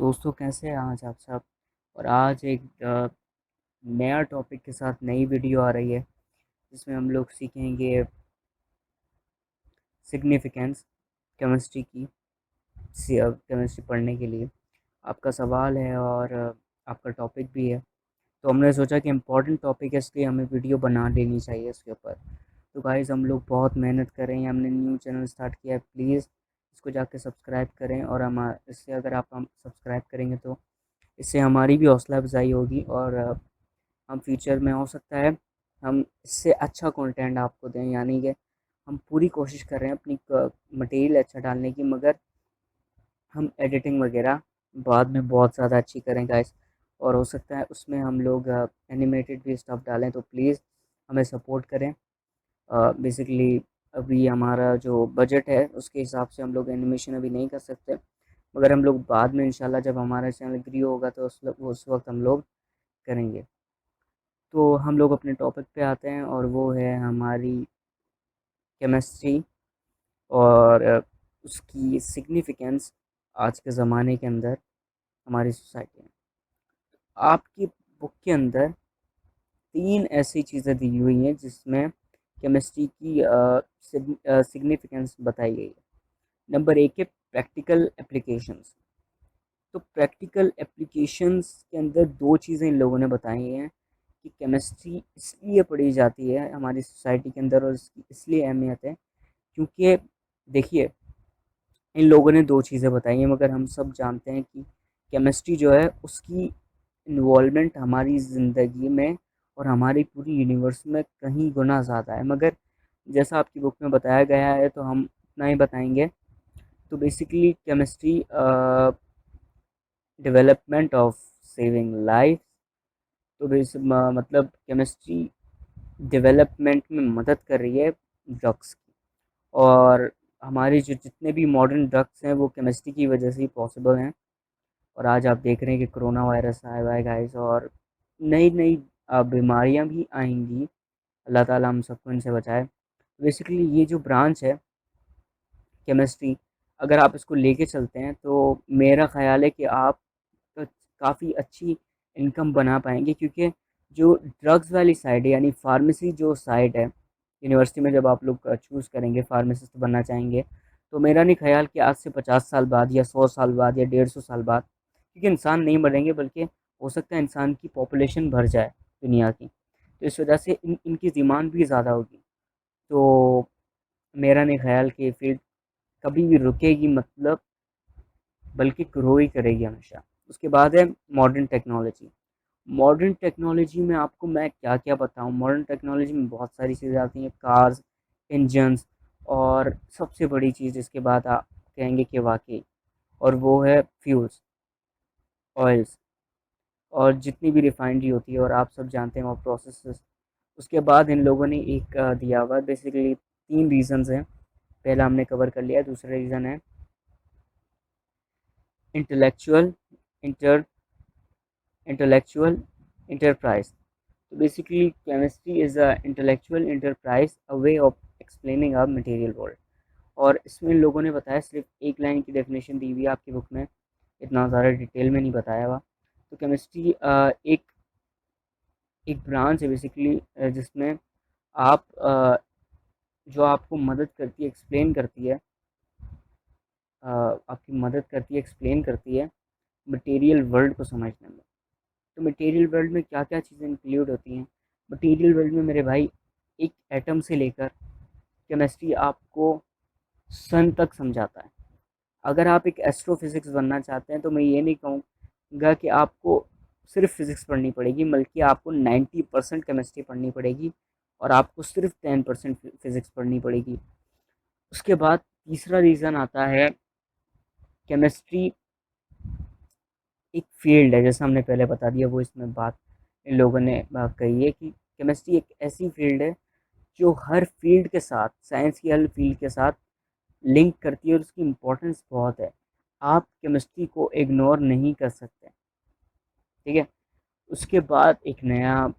दोस्तों कैसे हैं आज आप सब। और आज एक नया टॉपिक के साथ नई वीडियो आ रही है जिसमें हम लोग सीखेंगे सिग्निफिकेंस केमिस्ट्री की। केमिस्ट्री पढ़ने के लिए आपका सवाल है और आपका टॉपिक भी है, तो हमने सोचा कि इम्पोर्टेंट टॉपिक है इसलिए हमें वीडियो बना लेनी चाहिए इसके ऊपर। तो गाइस हम लोग बहुत मेहनत कर रहे हैं, हमने न्यू चैनल स्टार्ट किया है, प्लीज़ इसको जाके सब्सक्राइब करें। और हम इससे अगर आप हम सब्सक्राइब करेंगे तो इससे हमारी भी हौसला अफजाई होगी और हम फ्यूचर में हो सकता है हम इससे अच्छा कंटेंट आपको दें। यानी कि हम पूरी कोशिश कर रहे हैं अपनी मटेरियल अच्छा डालने की, मगर हम एडिटिंग वगैरह बाद में बहुत ज़्यादा अच्छी करें गाइस। और हो सकता है उसमें हम लोग एनिमेटेड भी स्टफ डालें, तो प्लीज़ हमें सपोर्ट करें। बेसिकली अभी हमारा जो बजट है उसके हिसाब से हम लोग एनिमेशन अभी नहीं कर सकते, मगर हम लोग बाद में इंशाल्लाह जब हमारा चैनल ग्रो होगा तो उस वक्त हम लोग करेंगे। तो हम लोग अपने टॉपिक पे आते हैं और वो है हमारी केमिस्ट्री और उसकी सिग्निफिकेंस आज के ज़माने के अंदर हमारी सोसाइटी में। आपकी बुक के अंदर 3 ऐसी चीज़ें दी हुई हैं जिसमें केमिस्ट्री की सिग्निफिकेंस बताई गई है। नंबर 1 है प्रैक्टिकल एप्लीकेशंस। तो प्रैक्टिकल एप्लीकेशंस के अंदर 2 चीज़ें इन लोगों ने बताई हैं कि केमिस्ट्री इसलिए पढ़ी जाती है हमारी सोसाइटी के अंदर और इसकी इसलिए अहमियत है क्योंकि देखिए, इन लोगों ने 2 चीज़ें बताई हैं, मगर हम सब जानते हैं कि केमिस्ट्री जो है उसकी इन्वॉल्वमेंट हमारी ज़िंदगी में और हमारी पूरी यूनिवर्स में कहीं गुना ज़्यादा है। मगर जैसा आपकी बुक में बताया गया है तो हम उतना ही बताएंगे। तो basically chemistry development of saving life. तो मतलब केमिस्ट्री डेवलपमेंट में मदद कर रही है ड्रग्स की। और हमारे जो जितने भी मॉडर्न ड्रग्स हैं वो केमिस्ट्री की वजह से ही पॉसिबल हैं। और आज आप देख रहे हैं कि कोरोना वायरस आया हुआ है गाइस, और नई नई बीमारियां भी आएंगी। अल्लाह ताला हम सबको इनसे बचाए। बेसिकली ये जो ब्रांच है केमिस्ट्री, अगर आप इसको लेके चलते हैं तो मेरा ख़्याल है कि आप काफ़ी अच्छी इनकम बना पाएंगे, क्योंकि जो ड्रग्स वाली साइड है यानी फार्मेसी जो साइड है, यूनिवर्सिटी में जब आप लोग चूज़ करेंगे फार्मासिस्ट बनना चाहेंगे, तो मेरा नहीं ख्याल कि आज से 50 साल बाद या 100 साल बाद या 150 साल बाद, क्योंकि इंसान नहीं मरेंगे बल्कि हो सकता है इंसान की पॉपुलेशन बढ़ जाए दुनिया की, तो इस वजह से इनकी डिमांड भी ज़्यादा होगी। तो मेरा नहीं ख्याल कि फील्ड कभी भी रुकेगी, मतलब बल्कि ग्रो ही करेगी हमेशा। उसके बाद है मॉडर्न टेक्नोलॉजी। मॉडर्न टेक्नोलॉजी में आपको मैं क्या क्या बताऊँ। मॉडर्न टेक्नोलॉजी में बहुत सारी चीज़ें आती हैं, कार्स, इंजन्स, और सबसे बड़ी चीज़ इसके बाद आप कहेंगे कि वाकई, और वो है फ्यूल्स, ऑयल्स, और जितनी भी रिफाइनरी होती है और आप सब जानते हैं वो प्रोसेस। उसके बाद इन लोगों ने एक दिया हुआ है, बेसिकली 3 रीज़न्स हैं। पहला हमने कवर कर लिया, दूसरा रीज़न है इंटेलेक्चुअल इंटर इंटेलेक्चुअल इंटरप्राइज। तो basically chemistry is a intellectual enterprise, a way of explaining a material world. और इसमें इन लोगों ने बताया, सिर्फ एक लाइन की डेफिनेशन दी हुई है आपकी बुक में, इतना ज़्यादा डिटेल में नहीं बताया हुआ। तो केमिस्ट्री एक एक ब्रांच है बेसिकली, जिसमें आप जो आपको मदद करती है, एक्सप्लेन करती है, आपकी मदद करती है, एक्सप्लेन करती है मटेरियल वर्ल्ड को समझने में। तो मटेरियल वर्ल्ड में क्या क्या चीज़ें इंक्लूड होती हैं। मटेरियल वर्ल्ड में मेरे भाई एक एटम से लेकर केमिस्ट्री आपको सन तक समझाता है। अगर आप एक एस्ट्रोफिज़िक्स बनना चाहते हैं तो मैं ये नहीं कहूँगा कि आपको सिर्फ फिज़िक्स पढ़नी पड़ेगी, बल्कि आपको 90% केमिस्ट्री पढ़नी पड़ेगी और आपको सिर्फ 10% फिज़िक्स पढ़नी पड़ेगी। उसके बाद तीसरा रीज़न आता है, केमिस्ट्री एक फील्ड है, जैसा हमने पहले बता दिया, वो इसमें बात इन लोगों ने कही है कि केमिस्ट्री एक ऐसी फील्ड है जो हर फील्ड के साथ, साइंस की हर फील्ड के साथ लिंक करती है और उसकी इम्पोर्टेंस बहुत है। आप केमिस्ट्री को इग्नोर नहीं कर सकते, ठीक है। उसके बाद एक नया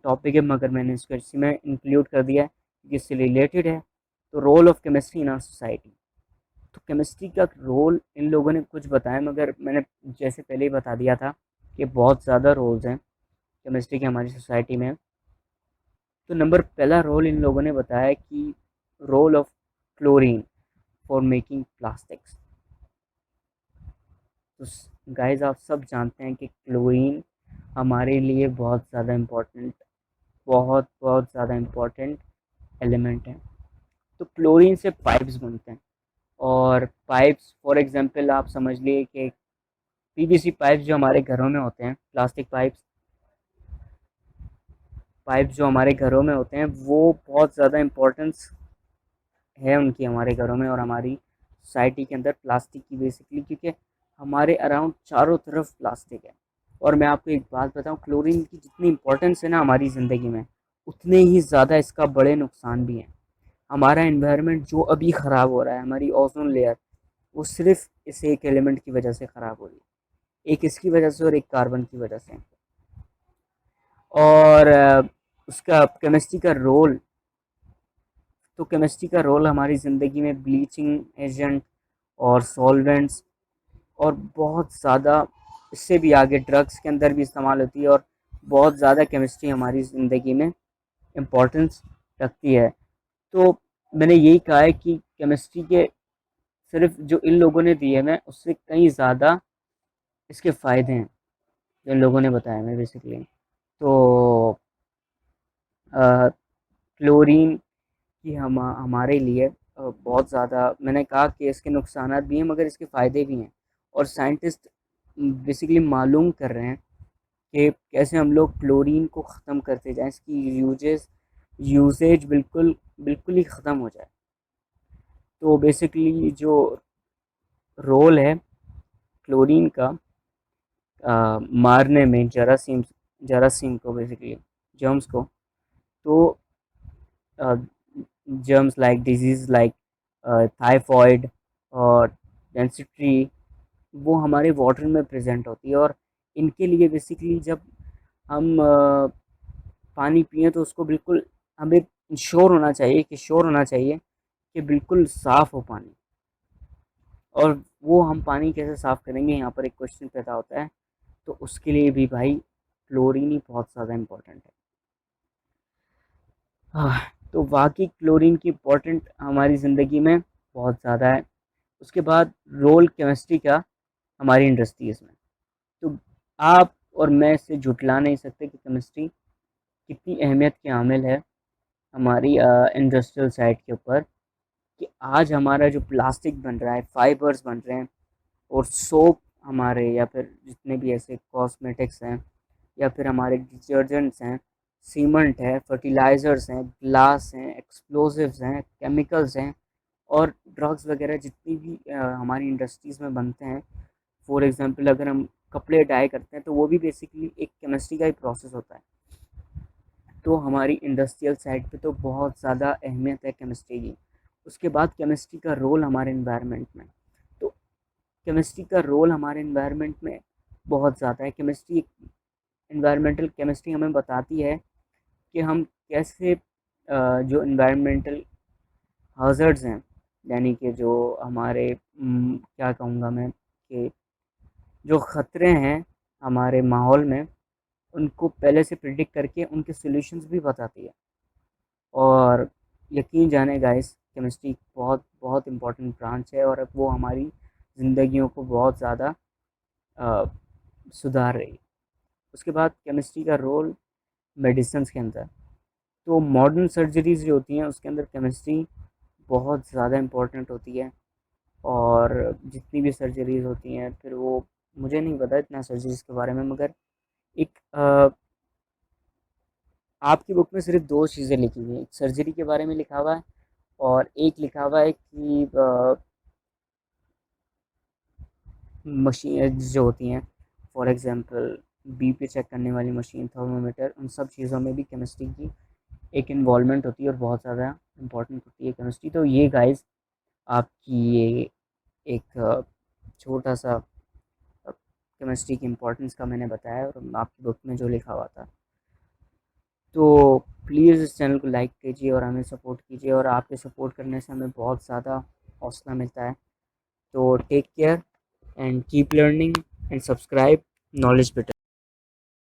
टॉपिक है, मगर मैंने इसको इसी में इंक्लूड कर दिया है क्योंकि इससे रिलेटेड है। तो role of chemistry in our society. तो केमिस्ट्री का रोल इन लोगों ने कुछ बताया, मगर मैंने जैसे पहले ही बता दिया था कि बहुत ज़्यादा रोल्स हैं केमिस्ट्री के हमारी सोसाइटी में। तो नंबर पहला रोल इन लोगों ने बताया कि role of chlorine for making plastics. तो गाइस आप सब जानते हैं कि क्लोरीन हमारे लिए बहुत ज़्यादा इम्पोर्टेंट, बहुत बहुत ज़्यादा इम्पोर्टेंट एलिमेंट है। तो क्लोरीन से पाइप्स बनते हैं, और पाइप्स फॉर एग्जांपल आप समझ लिए कि पीवीसी पाइप्स जो हमारे घरों में होते हैं, प्लास्टिक पाइप्स, पाइप्स जो हमारे घरों में होते हैं, वो बहुत ज़्यादा इम्पोर्टेंस है उनकी हमारे घरों में और हमारी सोसाइटी के अंदर प्लास्टिक की, बेसिकली क्योंकि हमारे अराउंड चारों तरफ प्लास्टिक है। और मैं आपको एक बात बताऊं, क्लोरीन की जितनी इम्पोर्टेंस है ना हमारी ज़िंदगी में, उतने ही ज़्यादा इसका बड़े नुकसान भी हैं। हमारा एनवायरनमेंट जो अभी ख़राब हो रहा है, हमारी ओजोन लेयर, वो सिर्फ इस एक एलिमेंट की वजह से ख़राब हो रही है, एक इसकी वजह से और एक कार्बन की वजह से। और उसका केमिस्ट्री का रोल, तो केमिस्ट्री का रोल हमारी ज़िंदगी में ब्लीचिंग एजेंट और सॉल्वेंट्स और बहुत ज़्यादा, इससे भी आगे ड्रग्स के अंदर भी इस्तेमाल होती है, और बहुत ज़्यादा केमिस्ट्री हमारी ज़िंदगी में इम्पोर्टेंस रखती है। तो मैंने यही कहा है कि केमिस्ट्री के सिर्फ जो इन लोगों ने दिए हैं उससे कई ज़्यादा इसके फ़ायदे हैं जो इन लोगों ने बताया हमें बेसिकली। तो क्लोरीन कि हमारे लिए बहुत ज़्यादा, मैंने कहा कि इसके नुकसानात भी हैं मगर इसके फ़ायदे भी हैं, और साइंटिस्ट बेसिकली मालूम कर रहे हैं कि कैसे हम लोग क्लोरीन को ख़त्म करते जाएं, इसकी यूजेज बिल्कुल बिल्कुल ही ख़त्म हो जाए। तो बेसिकली जो रोल है क्लोरीन का मारने में जरासीम को, बेसिकली जर्म्स को, तो जर्म्स लाइक डिजीज़ लाइक थाइफॉइड और डेंसिट्री, वो हमारे वाटर में प्रेजेंट होती है। और इनके लिए बेसिकली जब हम पानी पिए तो उसको बिल्कुल हमें श्योर होना चाहिए कि बिल्कुल साफ़ हो पानी। और वो हम पानी कैसे साफ़ करेंगे, यहाँ पर एक क्वेश्चन पैदा होता है। तो उसके लिए भी भाई क्लोरीन ही बहुत ज़्यादा इम्पोर्टेंट है। हाँ, तो वाकई क्लोरीन की इम्पोर्टेंट हमारी ज़िंदगी में बहुत ज़्यादा है। उसके बाद रोल केमिस्ट्री का हमारी इंडस्ट्रीज़ में, तो आप और मैं इससे झुटला नहीं सकते कि केमिस्ट्री कितनी अहमियत की हामिल है हमारी इंडस्ट्रियल साइड के ऊपर। कि आज हमारा जो प्लास्टिक बन रहा है, फाइबर्स बन रहे हैं, और सोप हमारे, या फिर जितने भी ऐसे कॉस्मेटिक्स हैं, या फिर हमारे डिटर्जेंट्स हैं, सीमेंट है, फर्टिलाइज़र्स हैं, ग्लास हैं, एक्सप्लोसिव्स हैं, केमिकल्स हैं, और ड्रग्स वगैरह जितनी भी हमारी इंडस्ट्रीज़ में बनते हैं। फॉर एग्ज़ाम्पल अगर हम कपड़े डाई करते हैं तो वो भी बेसिकली एक केमिस्ट्री का ही प्रोसेस होता है। तो हमारी इंडस्ट्रियल साइड पे तो बहुत ज़्यादा अहमियत है केमिस्ट्री की। उसके बाद केमिस्ट्री का रोल हमारे इन्वायरमेंट में, तो केमिस्ट्री का रोल हमारे इन्वायरमेंट में बहुत ज़्यादा है। केमिस्ट्री, इन्वायरमेंटल केमिस्ट्री हमें बताती है कि हम कैसे जो इन्वायरमेंटल hazards हैं, यानी कि जो हमारे क्या कहूँगा मैं, कि जो ख़तरे हैं हमारे माहौल में, उनको पहले से प्रिडिक्ट करके उनके सॉल्यूशंस भी बताती है। और यकीन जाने गाइस, केमिस्ट्री बहुत बहुत इम्पोर्टेंट ब्रांच है, और अब वो हमारी ज़िंदगियों को बहुत ज़्यादा अ, सुधार रही है। उसके बाद केमिस्ट्री का रोल मेडिसिन्स के अंदर, तो मॉडर्न सर्जरीज़ जो होती हैं उसके अंदर केमिस्ट्री बहुत ज़्यादा इम्पोर्टेंट होती है। और जितनी भी सर्जरीज़ होती हैं, फिर वो, मुझे नहीं पता इतना सर्जरीज़ के बारे में, मगर एक आपकी बुक में सिर्फ 2 चीज़ें लिखी हुई हैं, एक सर्जरी के बारे में लिखा हुआ है, और एक लिखा हुआ है कि मशीन जो होती हैं, फॉर एग्ज़ाम्पल बीपी चेक करने वाली मशीन, थर्मामीटर, उन सब चीज़ों में भी केमिस्ट्री की एक इन्वॉल्वमेंट होती है, और बहुत ज़्यादा इम्पोर्टेंट होती है केमिस्ट्री। तो ये गाइस आपकी ये एक छोटा सा केमिस्ट्री की इम्पोर्टेंस का मैंने बताया, और आपकी बुक में जो लिखा हुआ था। तो प्लीज़ इस चैनल को लाइक कीजिए और हमें सपोर्ट कीजिए, और आपके सपोर्ट करने से हमें बहुत ज़्यादा हौसला मिलता है तो take care and keep learning and subscribe knowledge bitter.